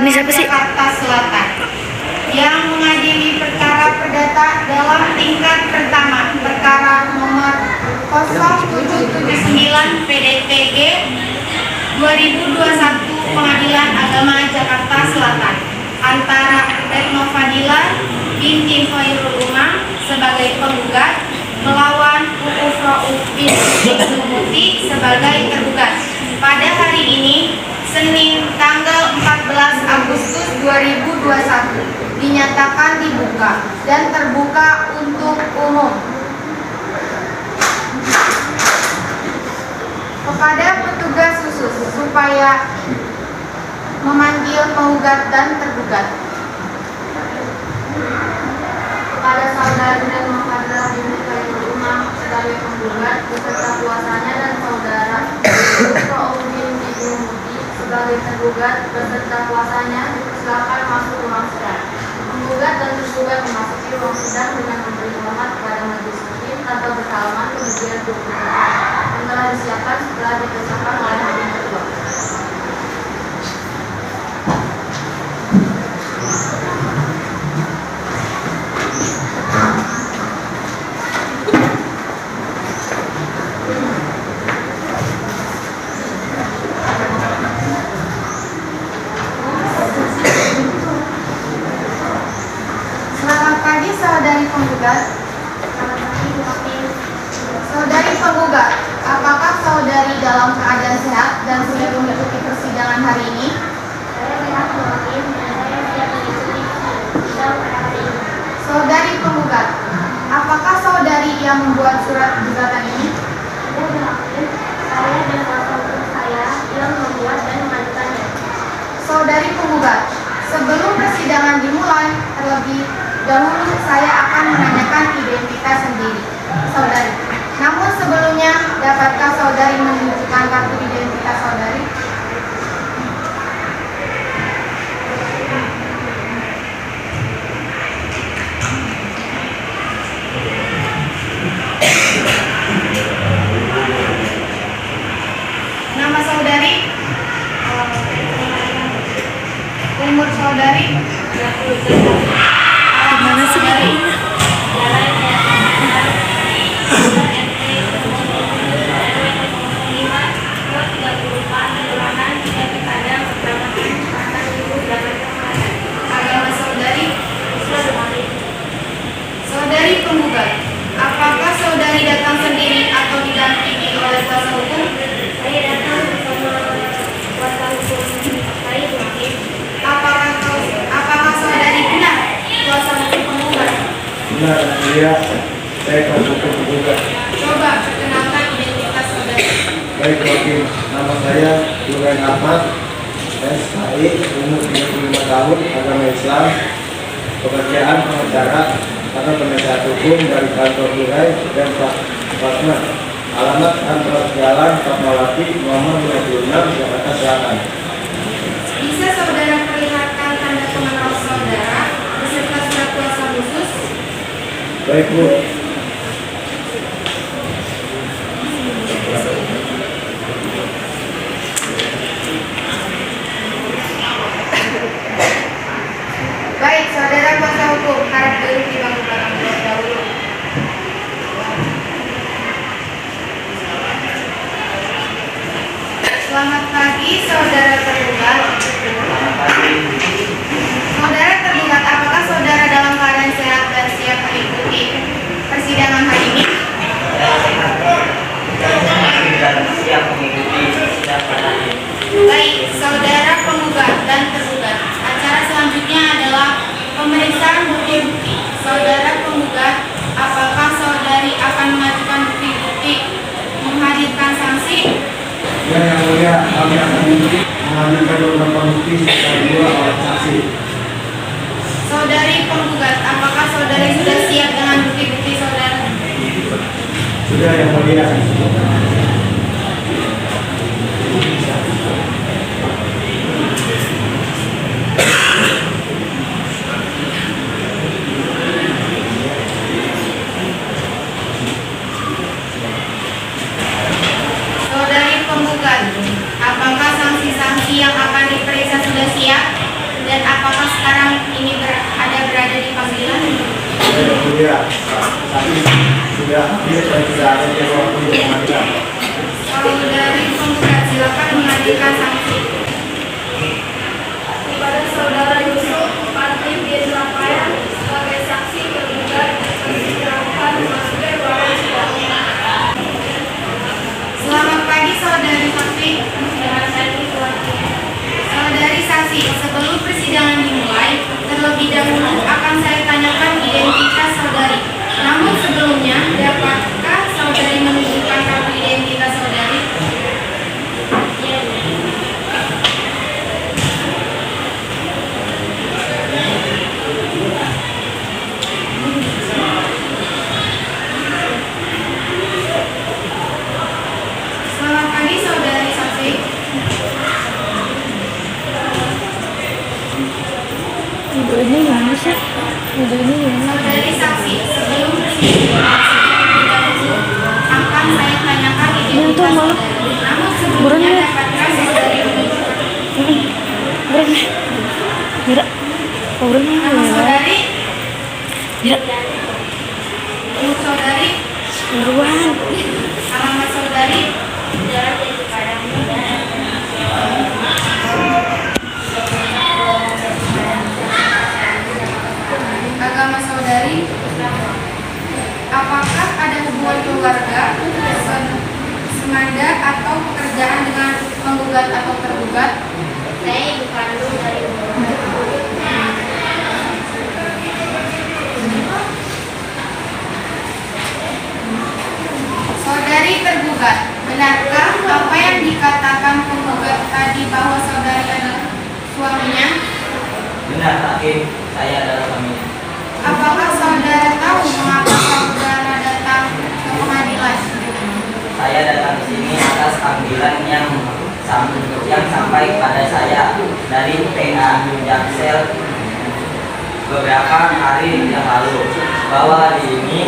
ini siapa sih? Jakarta Selatan yang mengadili perkara perdata dalam tingkat pertama perkara nomor 0779 PDTG 2021 Pengadilan Agama Jakarta Selatan antara Retno Fadila binti Khairul Umam sebagai penggugat melawan Uuf Rauf bin Zumuti sebagai tergugat pada hari ini Senin tanggal 14 Agustus 2021 dinyatakan dibuka dan terbuka untuk umum. Kepada petugas khusus supaya memanggil penggugat dan tergugat. Kepada saudara Retno Fadila binti Khairul Umam sebagai penggugat beserta kuasanya dan saudara Uuf Rauf bin Zumuti sebagai tergugat beserta kuasanya silakan masuk ruang sidang. Penggugat dan tergugat memasuki ruang sidang dengan memberi hormat kepada majelis hakim tanpa bersalaman kemudian duduk yang telah disiapkan setelah dibacakan oleh hakim ketua. Saudari penggugat, saudari penggugat, apakah saudari dalam keadaan sehat dan siap mengikuti persidangan hari ini? Saudari penggugat, apakah saudari yang membuat surat gugatan ini? Saya dan kuasa hukum saya yang membuat dan mengajukannya. Saudari penggugat, sebelum persidangan dimulai, terlebih dahulu saya akan menanyakan identitas sendiri, saudari. Namun sebelumnya, dapatkah saudari menunjukkan kartu identitas saudari? Nama saudari? Umur saudari? Mana sih ini? Agama saudari? Saudari penggugat, apakah saudari datang sendiri atau didampingi oleh kuasa hukum? Saya datang bersama kuasa hukum saya hakim. Apakah saudari benar kuasa hukum penggugat? Benar, iya. Saya kuasa hukum penggugat. Coba perkenalkan identitas saudari. Baik, hakim. Nama saya Duren Ahmad, SHI, umur 35 tahun, agama Islam, pekerjaan pengacara atau penasihat hukum dari kantor Durai dan Pak Fatma. Alamat kantor Jalan Fatmawati, nomor 56, Jakarta Selatan. Bisa saudara perlihatkan tanda pengenal saudara beserta surat kuasa khusus? Baik, Bu. Baik, saudara kuasa hukum, harap duduk di bangku belakang terlebih dahulu. Selamat pagi, saudara tergugat. Saudara tergugat, apakah saudara dalam keadaan sehat dan siap mengikuti persidangan hari ini? Siap mengikuti sidang pada hari ini. Baik, saudara penggugat dan tergugat. Acara selanjutnya adalah pemeriksaan bukti-bukti. Saudara penggugat, apakah saudari akan mengajukan bukti-bukti menghadirkan sanksi? Ya, yang mulia, kami akan mengajukan beberapa bukti serta dua alat saksi. Saudari penggugat, apakah saudari sudah siap dengan bukti-bukti saudara? Sudah, yang mulia. Saudari penggugat, apakah sanksi-sanksi yang akan diperiksa sudah siap? Dan apakah sekarang ini berada di panggilan? Iya, tapi sudah ada di ruang pengadilan. Saudari penggugat silakan mengajukan sanksi. Kepada saudara Yusuf Martin bin Rafael sebagai saksi tergugat persidangan sebagai waris suami. Selamat pagi saudari saksi. Saudari saksi, sebelum persidangan dimulai, terlebih dahulu akan saya tanyakan identitas saudari. Namun sebelumnya, dapatkah saudari menunjukkan kartu identitas saudari? Selamat pagi saudari saksi. Ibu ini gimana sih? Ibu ini gimana? Saudari saksi, sebelum persidangan dahulu akan saya tanyakan identitas saudari. Namun sebelumnya dapatkah saudari menunjukkan Berani. Mira. Oh, berani. nama saudari? Mira. Umur saudari? Buruan. Alamat saudari? Agama saudari? Apakah ada hubungan keluarga, semanda atau pekerjaan dengan penggugat atau tergugat? Saya ibu kandung dari Saudari tergugat, benarkah apa yang dikatakan penggugat tadi bahwa saudari adalah suaminya? Benar, hakim. Saya adalah suaminya. Apakah saudara tahu mengapa saudara datang ke pengadilan? Saya datang ke sini atas panggilan yang sampai kepada saya dari PA Jaksel beberapa hari yang lalu bahwa hari ini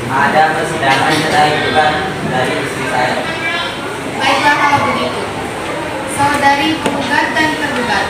ada persidangan cerai gugat dari istri saya. Baiklah kalau begitu. Saudari penggugat dan tergugat,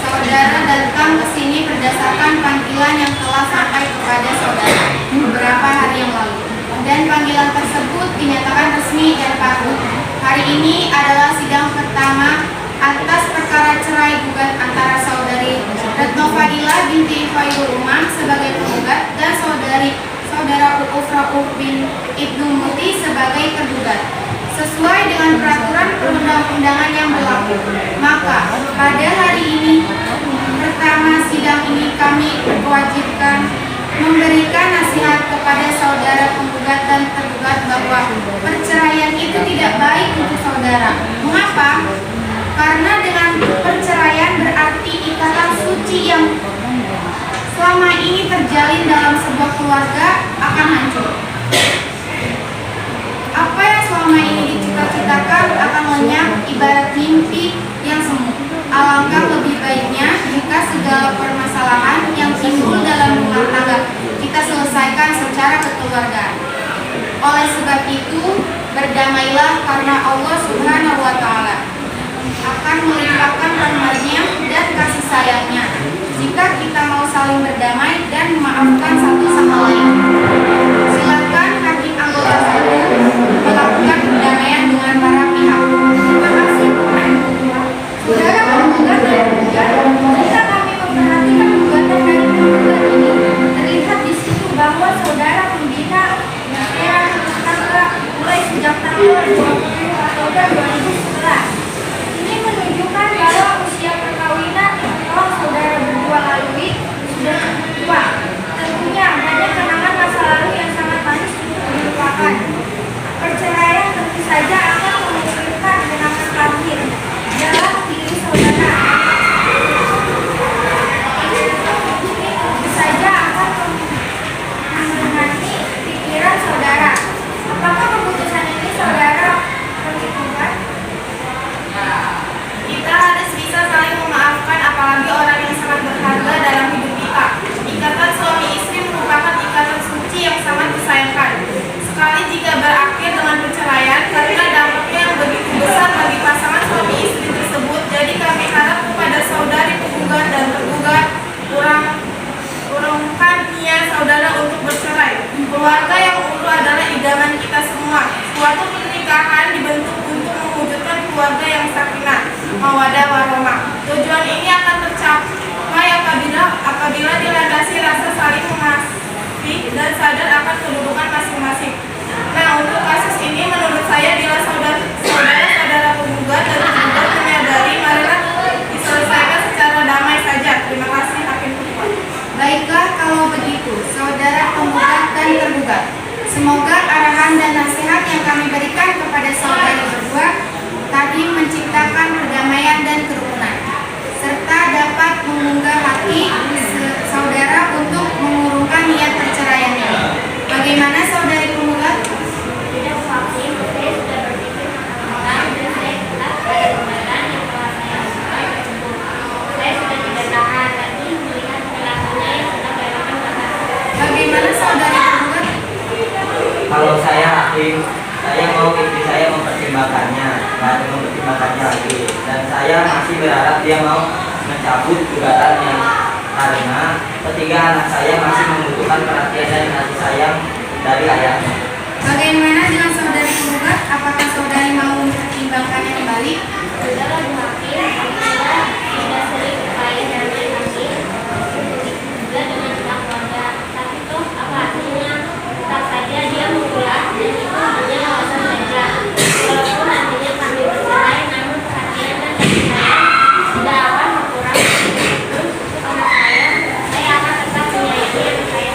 saudara datang ke sini berdasarkan panggilan yang telah sampai kepada saudara beberapa hari yang lalu. Dan panggilan tersebut dinyatakan resmi dan patut. Hari ini adalah sidang pertama atas perkara cerai gugat antara saudari Retno Fadila binti Khairul Umam sebagai penggugat dan saudara Uuf Rauf bin Ibnu Muti sebagai tergugat. Sesuai dengan peraturan perundang-undangan yang berlaku, maka pada hari ini pertama sidang ini kami berkewajiban memberikan nasihat kepada saudara penggugat dan tergugat bahwa perceraian itu tidak baik untuk saudara. Mengapa? Karena dengan perceraian berarti ikatan suci yang selama ini terjalin dalam sebuah keluarga akan hancur. Apa yang selama ini dicita-citakan akan lenyap ibarat mimpi yang semu. Alangkah lebih baiknya jika segala permasalahan yang timbul dalam rumah tangga kita selesaikan secara kekeluargaan. Oleh sebab itu, berdamailah karena Allah Subhanahu wa Ta'ala akan melimpahkan rahmat-Nya dan kasih sayangnya jika kita mau saling berdamai dan memaafkan satu sama lain. Silakan hakim anggota saudara melakukan perdamaian dengan para pihak. Terima kasih. Saudara penggugat dan tergugat, jika kami memperhatikan gugatan dari penggugat ini, terlihat di situ bahwa saudara membina era rumah tangga mulai sejak tahun 20 Oktober 2011. Ini menunjukkan bahwa usia perkawinan gugatannya karena ketiga anak saya masih membutuhkan perhatian dan kasih sayang dari ayahnya. Bagaimana dengan saudari penggugat? Apakah saudari mau mempertimbangkannya kembali? Saudara Bu Hakim, apabila tidak sering upaya damai kami juga dengan pihak keluarga, tapi toh apa artinya tetap saja dia mengulas dan itu hanya alasan saja. Walaupun nantinya kami bercerai, namun perhatian dan kasih sayang tidak akan berkurang. Terus untuk anak saya akan tetap menyayangi anak saya.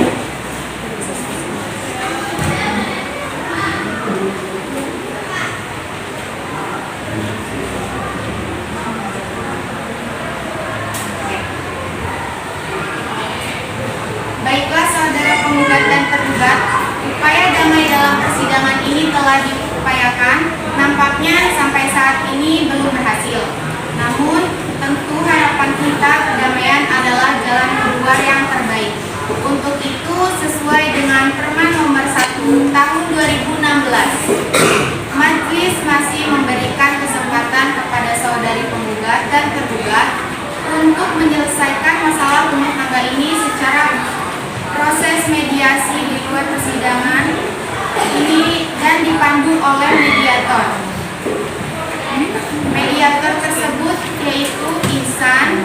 Baiklah saudara penggugat dan tergugat, upaya damai dalam persidangan ini telah diupayakan, nampaknya sampai saat ini belum berhasil. Namun, tentu harapan kita perdamaian adalah jalan keluar yang terbaik. Untuk itu, sesuai dengan Permen Nomor 1 Tahun 2016, Majelis masih memberikan kesempatan kepada saudari penggugat dan tergugat untuk menyelesaikan masalah rumah tangga ini secara proses mediasi di luar persidangan ini dan dipandu oleh mediator. Mediator tersebut yaitu Ihsan,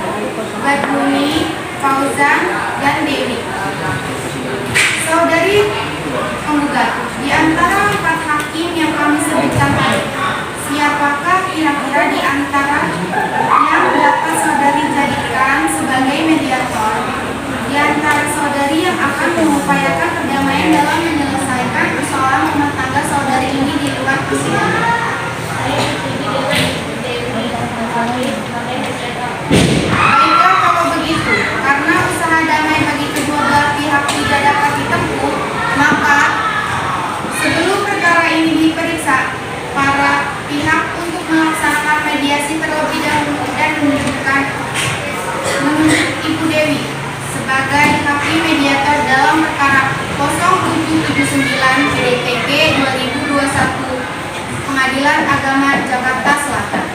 Badruni, Fauzan, dan Dewi. Saudari penggugat, di antara 4 hakim yang kami sebutkan tadi, siapakah kira-kira di antara yang dapat saudari jadikan sebagai mediator? Di antara saudari yang akan mengupayakan perdamaian dalam menyelesaikan persoalan rumah tangga saudari ini di luar persidangan. Saya setuju dengan Ibu Dewi sebagai mediator. Baiklah kalau begitu, karena usaha damai bagi kedua belah pihak tidak dapat ditempuh, maka sebelum perkara ini diperiksa, para pihak untuk melaksanakan mediasi terlebih dahulu dan menunjuk Ibu Dewi sebagai hakim mediator dalam perkara 0779 PDTG 2021 Pengadilan Agama Jakarta Selatan.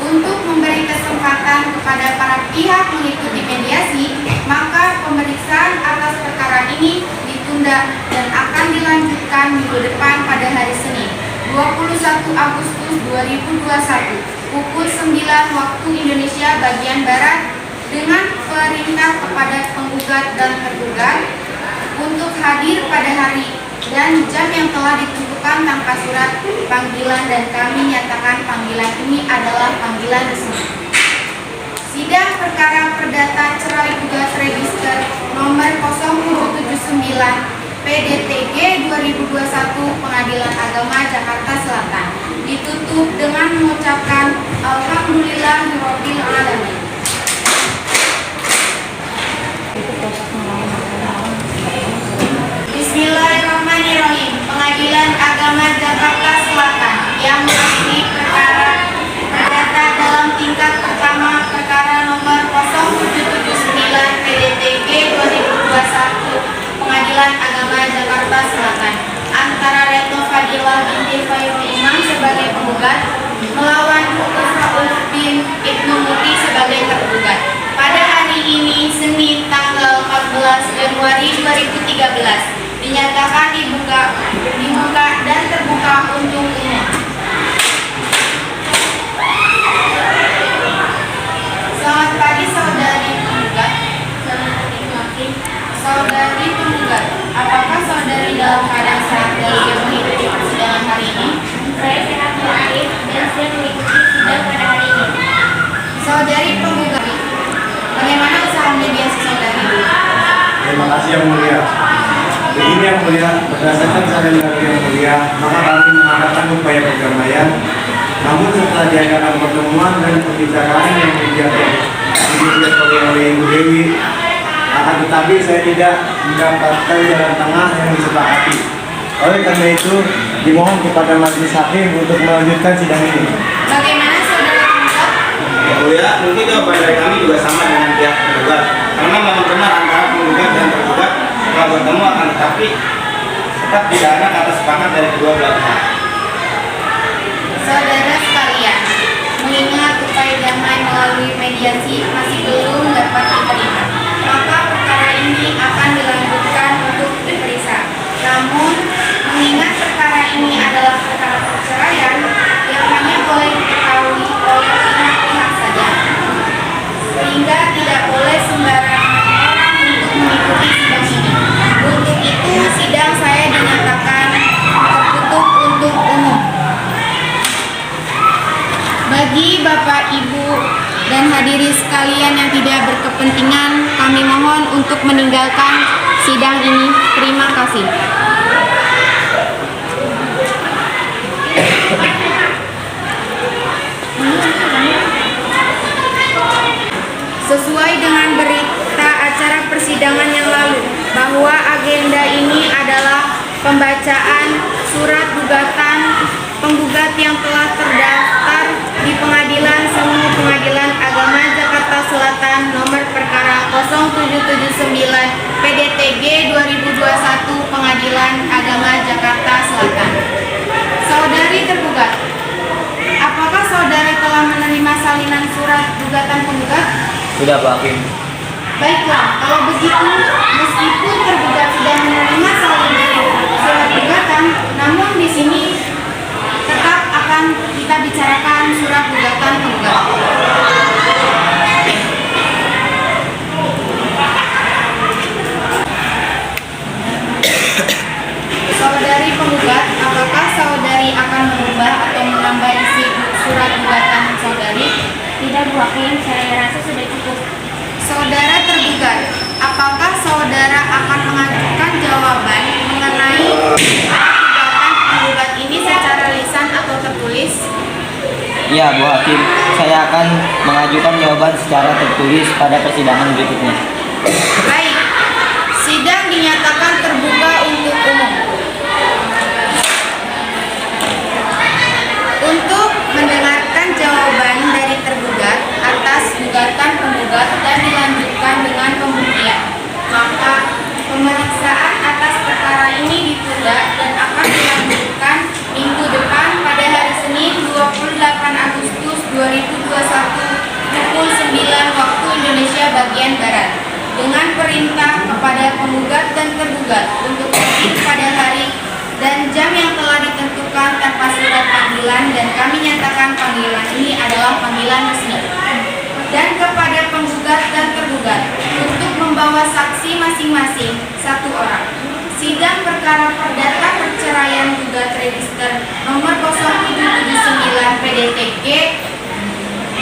Untuk memberi kesempatan kepada para pihak mengikuti mediasi, maka pemeriksaan atas perkara ini ditunda dan akan dilanjutkan minggu depan pada hari Senin, 21 Agustus 2021, pukul 9 waktu Indonesia bagian Barat, dengan perintah kepada penggugat dan tergugat untuk hadir pada hari dan jam yang telah ditentukan tanpa surat panggilan, dan kami nyatakan panggilan ini adalah panggilan resmi. Sidang perkara perdata cerai gugat register nomor 0779 PDTG 2021 Pengadilan Agama Jakarta Selatan ditutup dengan mengucapkan Alhamdulillahirabbil alamin. Bismillahirrahmanirrahim. Pengadilan Agama Jakarta Selatan yang mengadili perkara perdata dalam tingkat pertama perkara nomor 0779 PDTG 2021 Pengadilan Agama Jakarta Selatan antara Retno Fadilah binti Khairul Imam sebagai penggugat melawan Faul bin Ibnu Muti sebagai tergugat. Pada hari ini Senin tanggal 14 Januari 2013 dinyatakan dibuka dan terbuka untuk umum. Selamat pagi saudari penggugat. Saudari penggugat, apakah saudari dalam keadaan sehat dan siap mengikuti persidangan hari ini? Saya sehat walafiat dan siap mengikuti sidang pada hari ini. Saudari penggugat, bagaimana usaha mediasi saudari? Terima kasih yang mulia. Begini yang mulia, berdasarkan saran dari yang mulia, maka kami mengadakan upaya perdamaian. Namun setelah diadakan pertemuan dan pembicaraan yang didialog oleh Ibu Dewi, akan tetapi saya tidak mendapatkan jalan tengah yang disepakati. Oleh karena itu, dimohon kepada majelis hakim untuk melanjutkan sidang ini. Bagaimana saudara penggugat? Yang mulia, mungkin jawaban dari kami juga sama dengan pihak tergugat. Karena memang benar antara penggugat dan tergugat telah bertemu, akan tetapi tetap tidak ada kata sepakat dari kedua belah pihak. Saudara sekalian, mengingat upaya damai melalui media mediasi masih belum dapat diterima, maka perkara ini akan dilanjutkan untuk diperiksa. Namun, mengingat perkara ini adalah perkara perceraian yang hanya boleh diketahui oleh pihak-pihak saja, sehingga tidak boleh sembarangan orang untuk mengikuti sidang ini. Untuk itu, sidang saya dinyatakan tertutup untuk umum. Bagi Bapak, Ibu, dan hadirin sekalian yang tidak berkepentingan, kami mohon untuk meninggalkan sidang ini. Terima kasih. Sesuai dengan berita acara persidangan yang lalu, bahwa agenda ini adalah pembacaan surat gugatan penggugat yang telah terdaftar di Pengadilan Semu Pengadilan Agama Jakarta Selatan nomor perkara 0779 PDTG 2021 Pengadilan Agama Jakarta Selatan. Saudari tergugat, apakah saudara telah menerima salinan surat gugatan penggugat? Sudah, Bu Hakim. Baiklah, kalau begitu, meskipun tergugat sudah menerima salinan surat gugatan, namun di sini tetap akan kita bicarakan surat gugatan penggugat. Saudari penggugat, apakah saudari akan mengubah atau menambah isi surat gugatan saudari? Tidak, Bu Hakim, saya rasa sudah cukup. Saudara tergugat, apakah saudara akan mengajukan jawaban mengenai gugatan penggugat ini secara lisan atau tertulis? Iya, Bu Hakim. Saya akan mengajukan jawaban secara tertulis pada persidangan berikutnya. Baik, sidang dinyatakan terbuka untuk umum. Untuk mendengarkan jawaban dari tergugat atas gugatan penggugat dan dilanjutkan dengan pembuktian, maka pemeriksaan atas perkara ini ditunda dan akan dilanjutkan minggu depan pada hari Senin 28 Agustus 2021 pukul 9 waktu Indonesia bagian Barat, dengan perintah kepada penggugat dan tergugat untuk hadir pada hari dan jam yang telah ditentukan tanpa surat panggilan, dan kami nyatakan panggilan ini adalah panggilan resmi. Dan kepada penggugat dan tergugat untuk membawa saksi masing-masing satu orang. Sidang perkara perdata perceraian gugat register nomor 0779 PDTG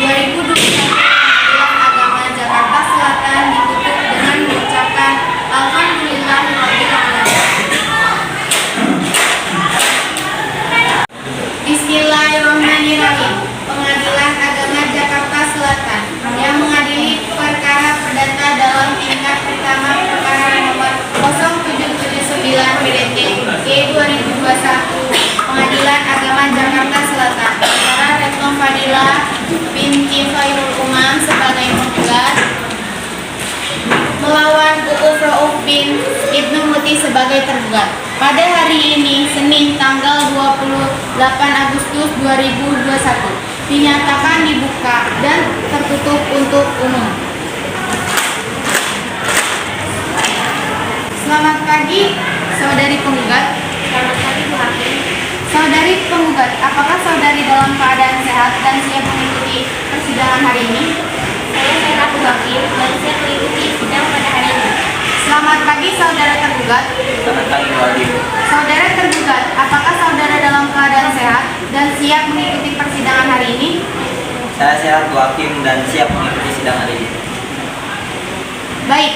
2021 Pengadilan Agama Jakarta Selatan ditutup dengan mengucapkan Alhamdulillahirabbil alamin. Bismillahirrahmanirrahim. Pengadilan Agama Jakarta Selatan yang mengadili perkara perdata dalam tingkat pertama perkara nomor 0779 PDTG 2021 Pengadilan Agama Jakarta Selatan, perkara Retno Fadila binti Khairul Umam sebagai penggugat melawan Uuf Rauf bin Ibnu Muti sebagai tergugat. Pada hari ini, Senin tanggal 28 Agustus 2021, dinyatakan dibuka dan tertutup untuk umum. Selamat pagi, saudari penggugat. Selamat pagi, Bu Hakim. Saudari penggugat, apakah saudari dalam keadaan sehat dan siap mengikuti persidangan hari ini? Saya sehat, Bu Hakim, dan siap mengikuti sidang pada hari ini. Selamat pagi, saudara tergugat. Selamat pagi, Bu Hakim. Saudara tergugat, apakah saudara dalam keadaan sehat dan siap mengikuti persidangan hari ini? Saya sehat, Bu Hakim, dan siap mengikuti sidang hari ini. Baik.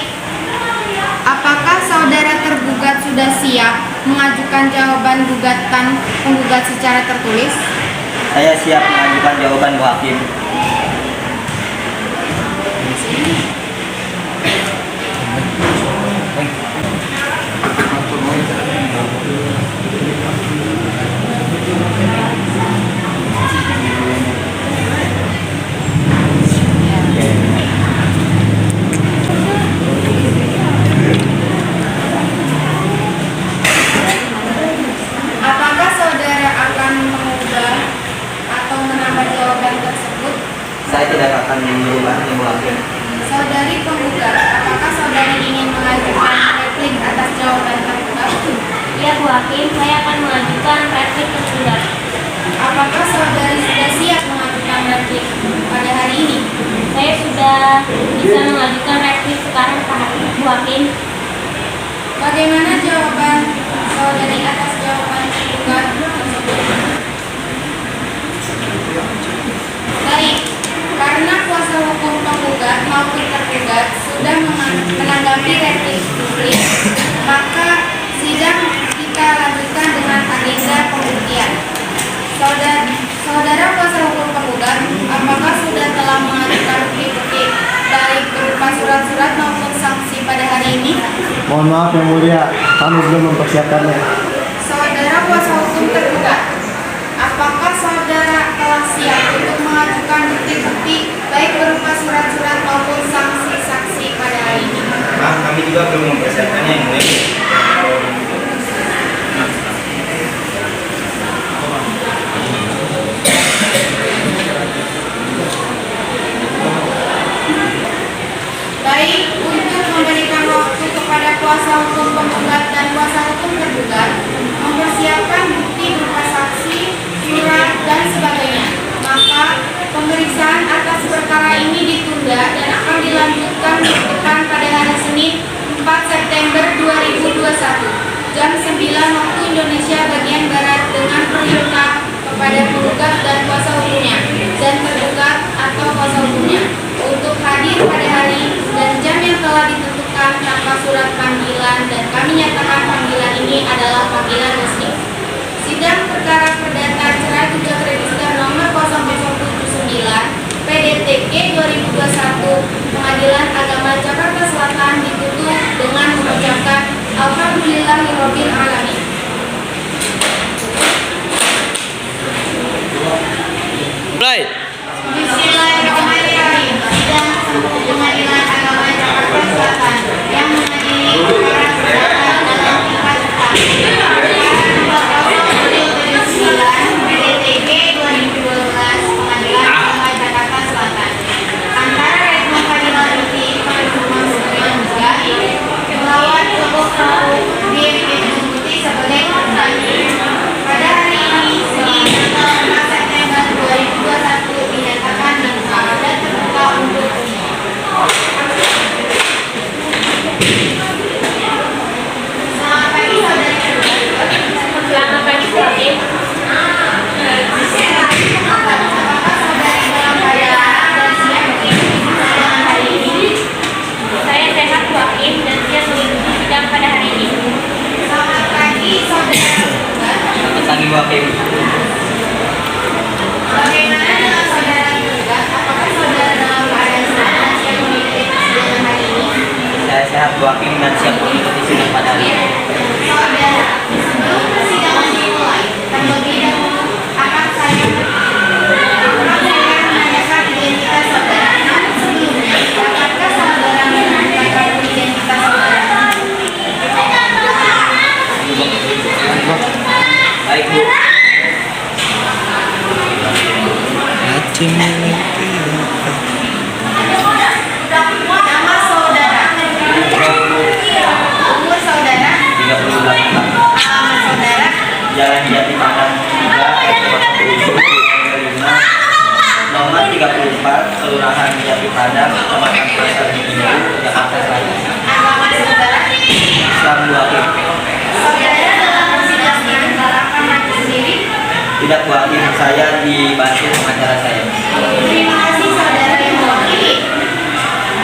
Apakah saudara tergugat sudah siap mengajukan jawaban gugatan penggugat secara tertulis? Saya siap mengajukan jawaban, Bu Hakim. Apakah saudara akan mengubah atau menambah jawaban tersebut? saudari penggugat, apakah saudari ingin mengajukan replik atas jawaban tergugat? Ya Bu Hakim, saya akan mengajukan replik tergugat. Apakah saudari sudah siap mengajukan replik pada hari ini? Saya sudah bisa mengajukan replik sekarang Pak Bu Hakim. Bagaimana jawaban saudari atas jawaban tergugat tersebut? Baik, karena kuasa hukum penggugat maupun tergugat sudah menanggapi replik publik, maka sidang kita lanjutkan dengan agenda pembuktian. Saudara kuasa hukum penggugat, apakah sudah telah mengajukan bukti-bukti baik berupa surat-surat maupun saksi pada hari ini? Mohon maaf Yang Mulia, kami belum mempersiapkannya. Saudara kuasa hukum tergugat, apakah saudara telah siap untuk mengajukan bukti-bukti baik berupa surat-surat maupun saksi-saksi pada hari ini? Maaf, kami juga belum mempersiapkannya Yang Mulia. Baik, untuk memberikan waktu kepada kuasa hukum penggugat dan kuasa hukum tergugat mempersiapkan bukti berupa saksi, surat, dan sebagainya, maka pemeriksaan atas perkara ini ditunda dan akan dilanjutkan minggu depan pada hari Senin 4 September 2021 jam 9 waktu Indonesia bagian Barat dengan perintah kepada penggugat dan kuasa hukumnya dan tergugat atau kuasa hukumnya untuk hadir pada hari dan jam yang telah ditentukan tanpa surat panggilan, dan kami nyatakan panggilan ini adalah panggilan resmi. Sidang perkara perdata cerai gugat register nomor 0079 PDTK 2021 Pengadilan Agama Jakarta Selatan ditutup dengan mengucapkan Alhamdulillahirabbil alamin. Mulai. Bismillahirrahmanirrahim. Sidang Pengadilan Agama Jakarta Selatan yang mengadili perkara perdata dalam tingkat PDTK 2012 Pengadilan Agama Jakarta Selatan antara Retno Fadila Lutfi Penumpang Surian Mujahid melawan Kubu BNP Putih sebagai korban. Pada hari ini Senin tanggal 4 September 2021 dinyatakan dibuka dan terbuka untuk umum. Selamat pagi saudari tergugat. Selamat pagi Bu Hakim. Apakah saudari dalam keadaan dan siap mengikuti persidangan hari ini? Saya sehat Bu Hakim dan siap mengikuti sidang pada hari ini. Selamat pagi saudara tergugat. Selamat pagi Bu Hakim. Bagaimana dengan saudara tergugat? Apakah saudara dalam keadaan sehat dan siap mengikuti persidangan hari ini? Saya sehat Bu Hakim dan siap mengikuti sidang pada hari ini. Saudara, sebelum persidangan dimulai, terlebih dahulu akan saya menanyakan identitas saudara. Namun sebelumnya, dapatkah saudara menemukan kartu identitas saudara? Baik Bu. Nama saudara, umur saudara, 38 tahun. alamat saudara, Jalan Jati Padang 3 RT 5 nomor 34 Kelurahan Jati Padang Kecamatan Pasar Minggu Jakarta Selatan. agama saudara. Islam Bu Hakim. Saudara dalam persidangan mengharapkan maju sendiri. Tidak Bu Hakim, saya dibantu pengacara saya. Terima kasih saudara yang mewakili.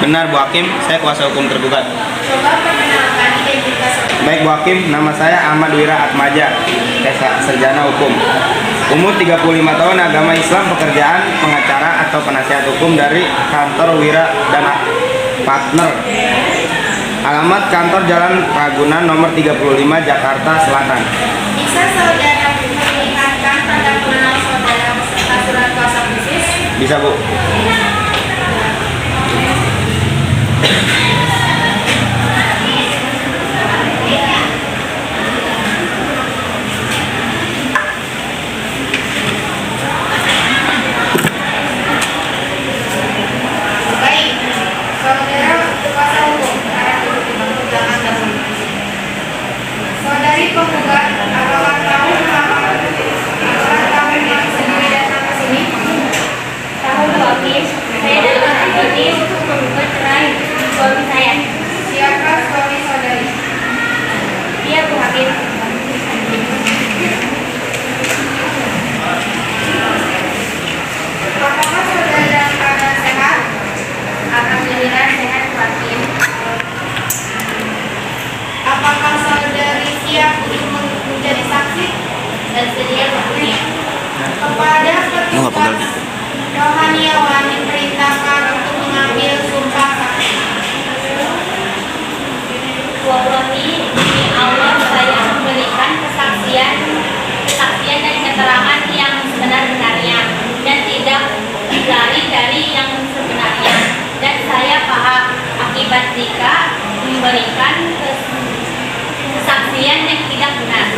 Benar Bu Hakim, saya kuasa hukum tergugat. Coba perkenalkan identitas saudara. Baik Bu Hakim, nama saya Ahmad Wira Atmaja, sarjana hukum. Umur 35 tahun, agama Islam, pekerjaan pengacara atau penasihat hukum dari kantor Wira dan Partner. Alamat kantor Jalan Ragunan nomor 35 Jakarta Selatan. Bisa saudara perlihatkan tanda pengenal saudara beserta surat kuasa khusus? Bisa Bu. Baik, saudara suami saya. Siapa suami saudari? Dia Bu Hakim. Apakah saudara dalam keadaan sehat? Alhamdulillah sehat Bu Hakim. Apakah saudari siap untuk menjadi saksi? Bersedia Bu Hakim. Kepada petugas rohaniawan diperintahkan untuk mengambil sumpah saksi. Wallahi demi Allah saya memberikan kesaksian dan keterangan yang sebenar-benarnya dan tidak lari dari yang sebenarnya, dan saya paham akibat jika memberikan kesaksian yang tidak benar.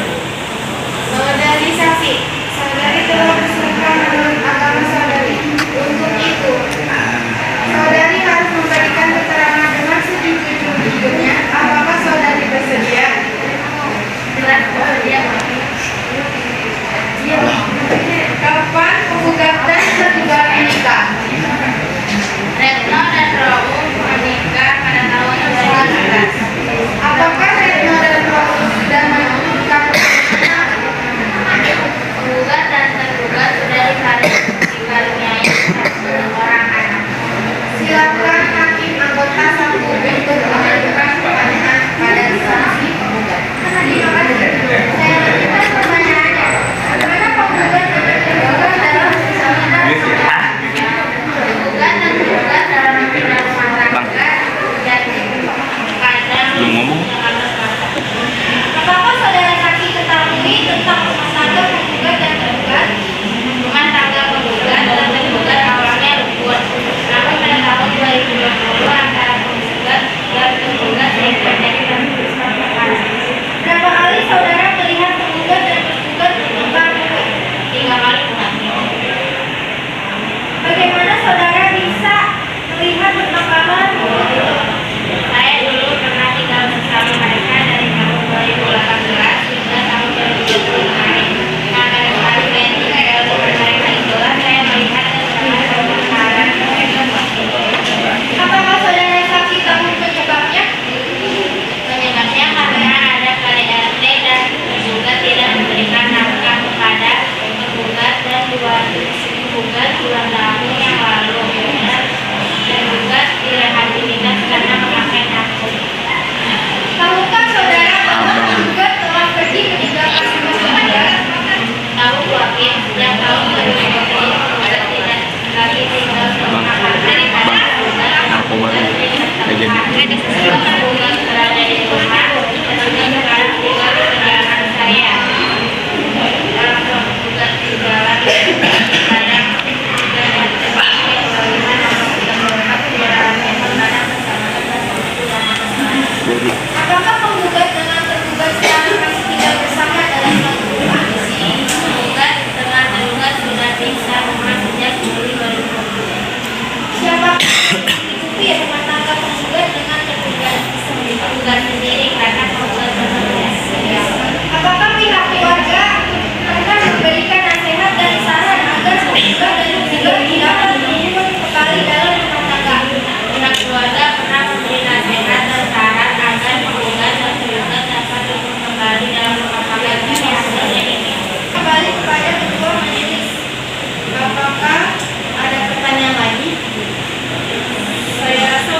Saudari saksi, saudari telah bersumpah menurut agama saudari. Untuk itu, saudari harus memberikan keterangan dengan sejujur-jujurnya. Apakah saudari bersedia? Jelas bersedia Bu Hakim. Kapan penggugat dan tergugat menikah? Retno dan Rauf menikah pada tahun 2011. Apakah Retno dan Rauf sudah menikah? Penggugat dan tergugat sudah dikaruniai orang anak. Silakan hakim anggota satu untuk mengajukan pertanyaan pada saksi penggugat. Saya lanjutkan pertanyaannya. Apakah penggugat dan tergugat dalam persahabatan penggugat dan tergugat dalam bidang rumah tangga dan kadang apakah saudara saksi ketahui tentang rumah tangga penggugat dan tergugat? Rumah tangga penggugat dan tergugat awalnya rukun, namun pada tahun 2020 antara penggugat dan tergugat yang terjadi permusuhan. Berapa kali saudara melihat penggugat dan tergugat bertengkar? 3 kali Bu Hakim. Bagaimana saudara bisa melihat pertengkaran itu? Saya dulu pernah tinggal bersama mereka dari tahun 2018 hingga tahun 2020 kemarin. Nah, pada kali saya tinggal bersama mereka itulah saya melihat pertengkaran mereka. Apakah saudara saksi tahu penyebabnya? Penyebabnya karena ada KDRT dan tergugat tidak memberikan nafkah kepada penggugat dan penggugat 2 tahun yang lalu, dan tergugat direhabilitas karena memakai narkoba. Tahukah saudara bahwa penggugat telah pergi meninggalkan rumah saudara? Tahu Bu Hakim, sejak tahun 2020 penggugat tidak lagi tinggal bersama kami karena penggugat penggugat berada di rumah, dan sekarang tinggal di kediaman saya. Dalam penggugat di jalan kadang Apakah penggugat dengan tergugat sekarang masih tinggal bersama dalam satu rumah? penggugat dengan tergugat sudah pisah rumah sejak Juli 2020. Siapa mencukupi rumah tangga penggugat dengan tergugat? Penggugat sendiri karena penggugat bertugas. Apakah pihak keluarga pernah memberikan nasihat dan saran agar penggugat dan tergugat tidak berkumpul kembali dalam rumah tangga? Pihak keluarga pernah memberi nasihat dan saran agar penggugat dan tergugat dapat berkumpul kembali dalam rumah tangga yang hasilnya ini. Kembali kepada ketua majelis. Apakah ada pertanyaan lagi? Saya rasa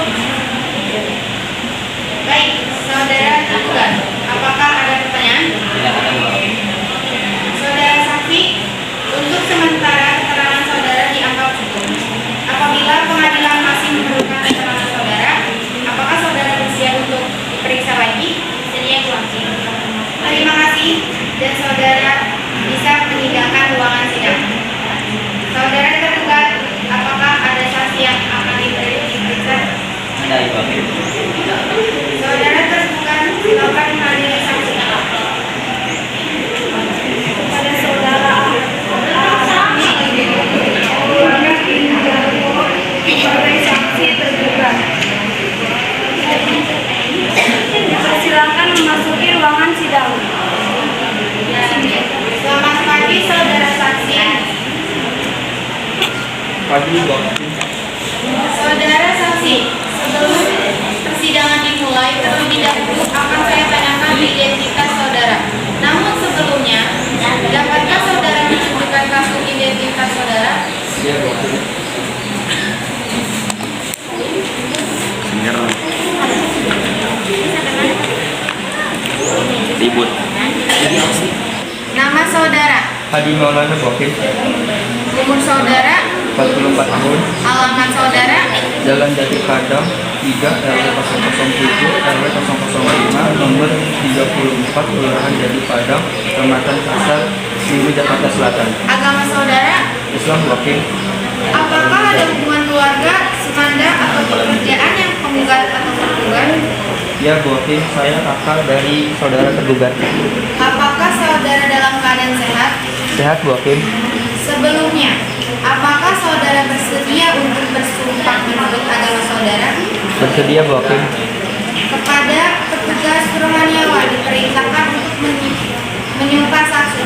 baik, saudara tergugat. Apakah ada pertanyaan? Saudara saksi, untuk sementara keterangan saudara dianggap cukup. Apabila pengadilan masih memerlukan keterangan saudara, apakah saudara bersedia untuk diperiksa lagi? Sedia Bu Hakim. Terima kasih, dan saudara bisa meninggalkan ruangan sidang. Saudara tergugat, apakah ada saksi yang akan diperiksa? Ada Ibu Hakim. Saudara tergugat, silakan menghadiri saksi. Pada saudara sebagai saksi tergugat. Silakan memasuki ruangan sidang. Selamat pagi saudara saksi. Pagi, Bang. Saudara saksi, sebelum Baik, terlebih dahulu akan saya tanyakan identitas saudara. Namun sebelumnya, dapatkah saudara menunjukkan kartu identitas saudara? Iya, Bu Hakim. Dengar. Ribut. Nama saudara, Hadi Maulana, Bu Hakim. umur saudara, 44 tahun. alamat saudara, Jalan Jati Padang 3 RW 007 RW 005 nomor 34 Kelurahan Jati Padang, Kecamatan Pasar Minggu, Jakarta Selatan. agama saudara, Islam, Bu Hakim. apakah ada hubungan keluarga, semanda, atau pekerjaan yang penggugat atau tergugat? Ya, Bu Hakim, saya kakak dari saudara tergugat. Apakah saudara dalam keadaan sehat? Sehat, Bu Hakim. Sebelumnya, apakah saudara bersedia untuk bersumpah menurut agama saudara? Bersedia, Bu Hakim. Kepada petugas rohaniawan diperintahkan untuk menyumpah saksi.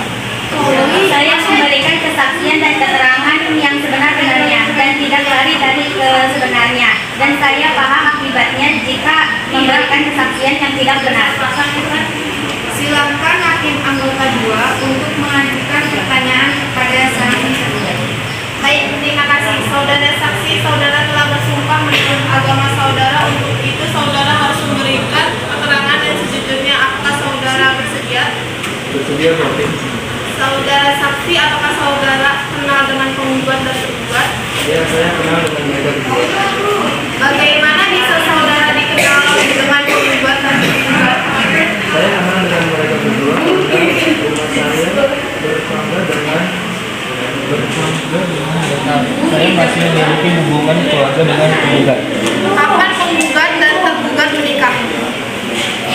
Saya memberikan kesaksian dan keterangan yang sebenar-benarnya dan tidak lari dari sebenarnya, dan saya paham akibatnya jika memberikan kesaksian yang tidak benar. Silakan hakim anggota 2 untuk mengajukan pertanyaan kepada saksi tergugat. Baik, terima kasih. Saudara saksi, saudara telah bersumpah menurut agama saudara. Untuk itu, saudara harus memberikan keterangan yang sejujurnya. Apakah saudara bersedia? Bersedia, Bu Hakim. Saudara saksi, apakah saudara kenal dengan penggugat dan tergugat? Ya, saya kenal dengan mereka berdua. Bagaimana bisa saudara dikenal dengan penggugat dan tergugat? Saya kenal dengan mereka berdua karena rumah saya bertangga dengan saya masih memiliki hubungan keluarga dengan penggugat. Kapan penggugat dan tergugat menikah?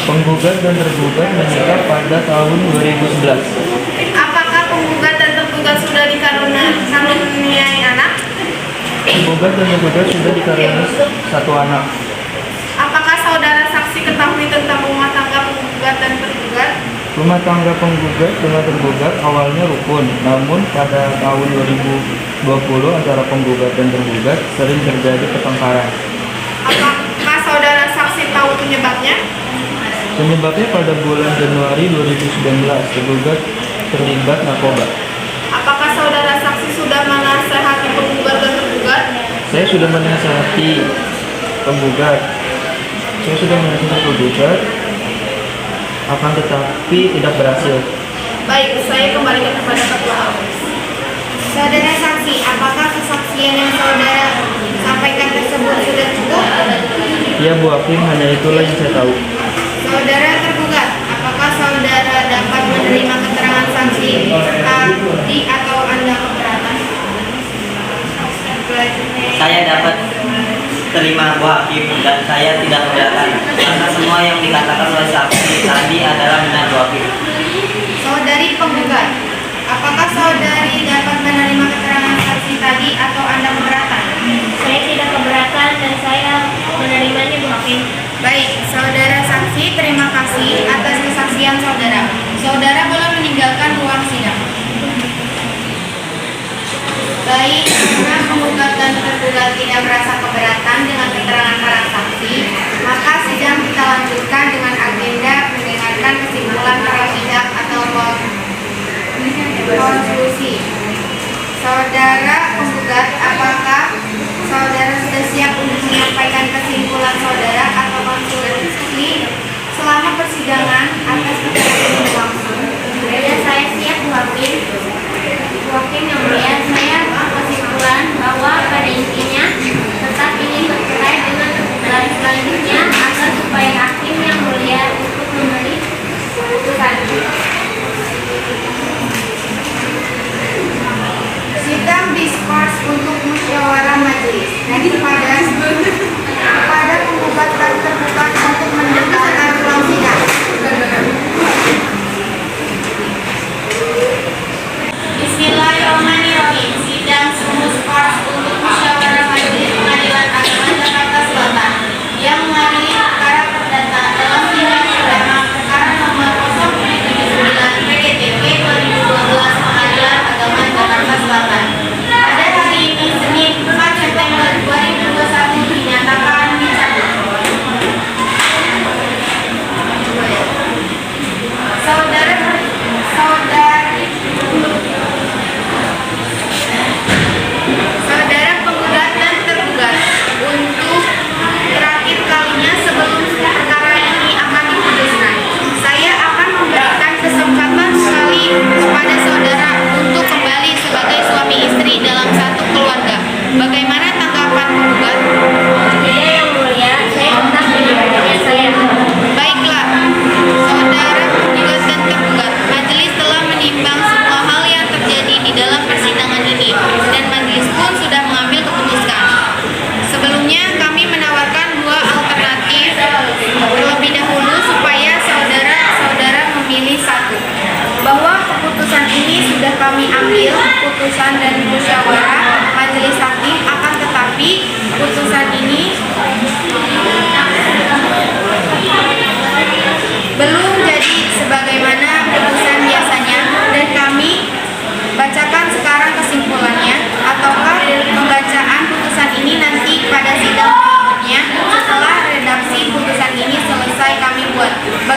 Penggugat dan tergugat menikah pada tahun 2011. Apakah penggugat dan tergugat sudah dikaruniai anak? Penggugat dan tergugat sudah dikaruniai satu anak. Apakah saudara saksi ketahui tentang rumah tangga penggugat dan tergugat? Rumah tangga penggugat dengan tergugat awalnya rukun, namun pada tahun 2020 antara penggugat dan tergugat sering terjadi pertengkaran. Apakah saudara saksi tahu penyebabnya? Penyebabnya pada bulan Januari 2019 tergugat terlibat narkoba. Apakah saudara saksi sudah menasehati penggugat dan tergugat? Saya sudah menasihati penggugat. Akan tetapi tidak berhasil. Baik, saya kembalikan kepada ketua AUS. Saudara saksi, apakah kesaksian yang saudara sampaikan tersebut sudah cukup? Ya, Bu Hakim, hanya itulah yang saya tahu. Saudara tergugat, apakah saudara dapat menerima keterangan saksi tadi atau Anda keberatan? Saya dapat terima, Bu Hakim, dan saya tidak keberatan karena semua yang dikatakan oleh saksi tadi adalah benar, Bu Hakim. Saudari penggugat, apakah saudari dapat menerima keterangan saksi tadi atau Anda keberatan? Saya tidak keberatan dan saya menerimanya, Bu Hakim. Baik, saudara saksi, terima kasih atas kesaksian saudara. Saudara boleh meninggalkan ruang sidang. Baik, karena penggugat dan tergugat tidak merasa keberatan dengan keterangan para saksi, maka sidang kita lanjutkan dengan agenda mendengarkan kesimpulan para pihak atau konklusi. Saudara penggugat, apakah saudara sudah siap untuk menyampaikan kesimpulan saudara atau konklusi selama persidangan atas keterangan yang berlangsung? Ya, saya siap, Bu Hakim. Bu Hakim yang mulia, saya kesimpulan bahwa pada intinya tetap ingin bercerai dengan selanjutnya agar supaya hakim yang mulia untuk memberi putusan. Sidang diskors untuk musyawarah majelis. Kepada penggugat dan tergugat untuk mendengarkan ruang sidang. Bismillahirrahmanirrahim. Sidang diskors untuk musyawarah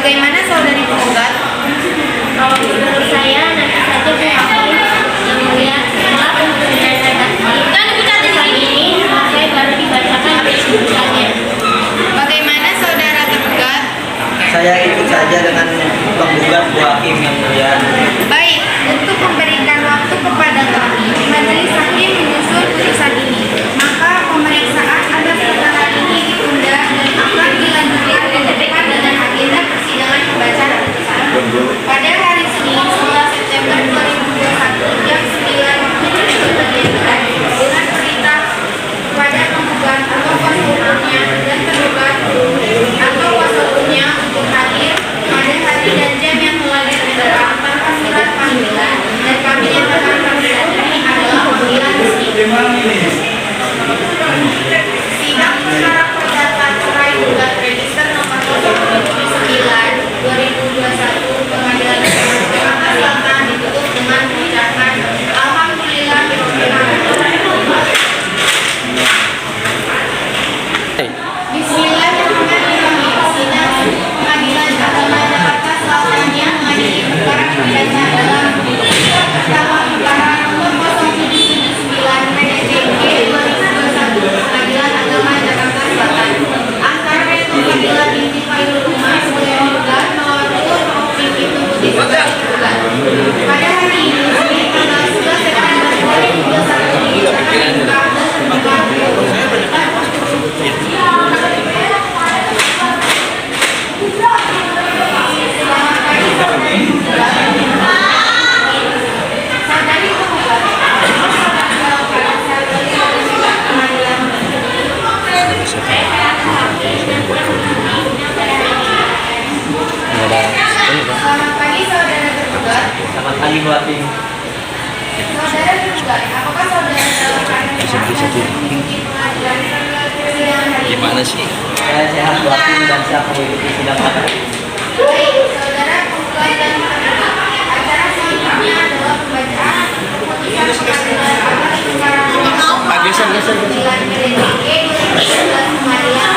Bagaimana saudari penggugat? Kalau menurut saya nanti saja Bu Hakim yang mulia setelah penyelesaian putusan ini selesai baru dibacakan kesimpulannya. Bagaimana saudara tergugat? Saya ikut saja dengan penggugat Bu Hakim yang mulia. Baik, untuk memberikan waktu kepada kami, majelis hakim menyusun putusan ini. Maka pemeriksaan atas perkara ini ditunda dan akan dilanjutkan minggu depan dengan agenda persidangan pembacaan putusan. Pada hari Senin 11 September 2021 jam 9 waktu Indonesia bagian Barat dengan perintah kepada penggugat atau kuasa hukumnya dan tergugat atau kuasa hukumnya untuk hadir pada hari dan jam yang telah ditentukan tanpa surat panggilan, dan kami nyatakan panggilan ini adalah panggilan resmi. Sidang perkara perdata cerai gugat register nomor 079/2021 Pengadilan Negeri Jakarta Selatan ditutup dengan mengucapkan Alhamdulillah. Bismillahirrahmanirrahim. Sidang Pengadilan Agama Jakarta Selatan yang mengadili perkara perdata dalam perkara nomor 0779/PDJG 2021 Pengadilan Agama Jakarta Selatan. Angka Ketua Pengadilan Inti Khairul Umar sebagai penggugat melaporkan Taufik itu sebagai penggugat. Pada hari ini, Senin tanggal 11 September 2021 dinyatakan buka dan terbuka. Selamat pagi saudara tergugat. Selamat pagi Bu Hakim. Saudara tergugat, apakah saudara dalam keadaan sehat dan mengikuti pengadilan persidangan hari ini? Gimana sih? Saya sehat Bu Hakim dan siap mengikuti sidang pada hari ini. Baik, saudara penggugat dan tergugat. Acara selanjutnya adalah pembacaan putusan pengadilan atas perkara nomor 9/PDJG 2019 Pengadilan